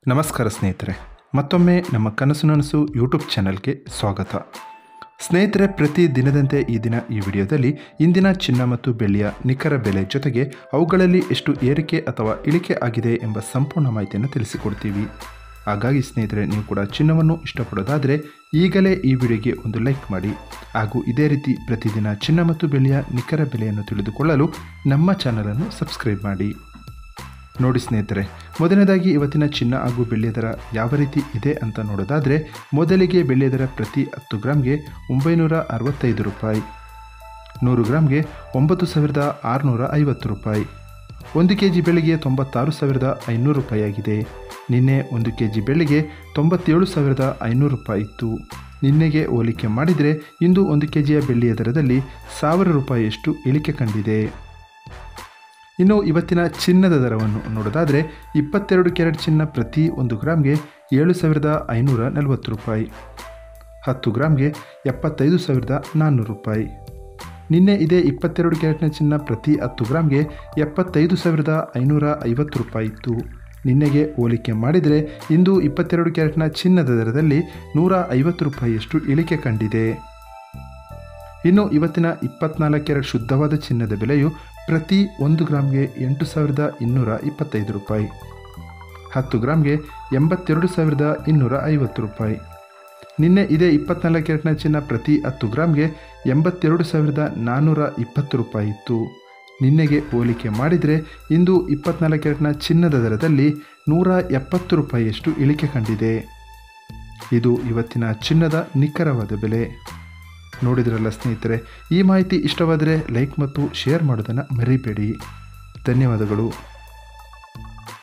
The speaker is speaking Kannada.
ನಮಸ್ಕಾರ ಸ್ನೇಹಿತರೆ, ಮತ್ತೊಮ್ಮೆ ನಮ್ಮ ಕನಸು ನನಸು ಯೂಟ್ಯೂಬ್ ಚಾನಲ್ಗೆ ಸ್ವಾಗತ. ಸ್ನೇಹಿತರೆ, ಪ್ರತಿ ದಿನದಂತೆ ಈ ವಿಡಿಯೋದಲ್ಲಿ ಇಂದಿನ ಚಿನ್ನ ಮತ್ತು ಬೆಳ್ಳಿಯ ನಿಖರ ಬೆಲೆ ಜೊತೆಗೆ ಅವುಗಳಲ್ಲಿ ಎಷ್ಟು ಏರಿಕೆ ಅಥವಾ ಇಳಿಕೆ ಆಗಿದೆ ಎಂಬ ಸಂಪೂರ್ಣ ಮಾಹಿತಿಯನ್ನು ತಿಳಿಸಿಕೊಡ್ತೀವಿ. ಹಾಗಾಗಿ ಸ್ನೇಹಿತರೆ, ನೀವು ಕೂಡ ಚಿನ್ನವನ್ನು ಇಷ್ಟಪಡೋದಾದರೆ ಈಗಲೇ ಈ ವಿಡಿಯೋಗೆ ಒಂದು ಲೈಕ್ ಮಾಡಿ. ಹಾಗೂ ಇದೇ ರೀತಿ ಪ್ರತಿದಿನ ಚಿನ್ನ ಮತ್ತು ಬೆಳ್ಳಿಯ ನಿಖರ ಬೆಲೆಯನ್ನು ತಿಳಿದುಕೊಳ್ಳಲು ನಮ್ಮ ಚಾನಲನ್ನು ಸಬ್ಸ್ಕ್ರೈಬ್ ಮಾಡಿ. ನೋಡಿ ಸ್ನೇಹಿತರೆ, ಮೊದಲನೇದಾಗಿ ಇವತ್ತಿನ ಚಿನ್ನ ಹಾಗೂ ಬೆಳ್ಳಿಯ ದರ ಯಾವ ರೀತಿ ಇದೆ ಅಂತ ನೋಡೋದಾದರೆ, ಮೊದಲಿಗೆ ಬೆಳ್ಳಿಯ ದರ ಪ್ರತಿ 10 ಗ್ರಾಮ್ಗೆ 965 ರೂಪಾಯಿ, 100 ಗ್ರಾಮ್ಗೆ 9650 ರೂಪಾಯಿ, 1 kg ಬೆಳ್ಳಿಗೆ 96,500 ರೂಪಾಯಿ ಆಗಿದೆ. ನಿನ್ನೆ 1 kg ಬೆಳ್ಳಿಗೆ 97,500 ರೂಪಾಯಿ ಇತ್ತು. ನಿನ್ನೆಗೆ ಹೋಲಿಕೆ ಮಾಡಿದರೆ ಇಂದು 1 kgಯ ಬೆಳ್ಳಿಯ ದರದಲ್ಲಿ 1000 ರೂಪಾಯಿಯಷ್ಟು ಇಳಿಕೆ ಕಂಡಿದೆ. ಇನ್ನು ಇವತ್ತಿನ ಚಿನ್ನದ ದರವನ್ನು ನೋಡೋದಾದರೆ, 22 ಕ್ಯಾರೆಟ್ ಚಿನ್ನ ಪ್ರತಿ 1 ಗ್ರಾಮ್ಗೆ 7,540 ರೂಪಾಯಿ, 10 ಗ್ರಾಮ್ಗೆ 75,400 ರೂಪಾಯಿ. ನಿನ್ನೆ ಇದೇ 22 ಕ್ಯಾರೆಟ್ನ ಚಿನ್ನ ಪ್ರತಿ 10 ಗ್ರಾಮ್ಗೆ 75,550 ರೂಪಾಯಿ ಇತ್ತು. ನಿನ್ನೆಗೆ ಹೋಲಿಕೆ ಮಾಡಿದರೆ ಇಂದು 22 ಕ್ಯಾರೆಟ್ನ ಚಿನ್ನದ ದರದಲ್ಲಿ 150 ರೂಪಾಯಿಯಷ್ಟು ಇಳಿಕೆ ಕಂಡಿದೆ. ಇನ್ನು ಇವತ್ತಿನ 24 ಕ್ಯಾರೆಟ್ ಶುದ್ಧವಾದ ಚಿನ್ನದ ಬೆಲೆಯು ಪ್ರತಿ 1 ಗ್ರಾಮ್ಗೆ 8,225 ರೂಪಾಯಿ, 10 ಗ್ರಾಮ್ಗೆ 82,250 ರೂಪಾಯಿ. ನಿನ್ನೆ ಇದೇ 24 ಕ್ಯಾರೆಟ್ನ ಚಿನ್ನ ಪ್ರತಿ 10 ಗ್ರಾಮ್ಗೆ 82,420 ರೂಪಾಯಿ ಇತ್ತು. ನಿನ್ನೆಗೆ ಹೋಲಿಕೆ ಮಾಡಿದರೆ ಇಂದು 24 ಕ್ಯಾರೆಟ್ನ ಚಿನ್ನದ ದರದಲ್ಲಿ 170 ರೂಪಾಯಿಯಷ್ಟು ಇಳಿಕೆ ಕಂಡಿದೆ. ಇದು ಇವತ್ತಿನ ಚಿನ್ನದ ನಿಖರವಾದ ಬೆಲೆ. ನೋಡಿದ್ರಲ್ಲ ಸ್ನೇಹಿತರೆ, ಈ ಮಾಹಿತಿ ಇಷ್ಟವಾದರೆ ಲೈಕ್ ಮತ್ತು ಶೇರ್ ಮಾಡೋದನ್ನು ಮರಿಬೇಡಿ. ಧನ್ಯವಾದಗಳು.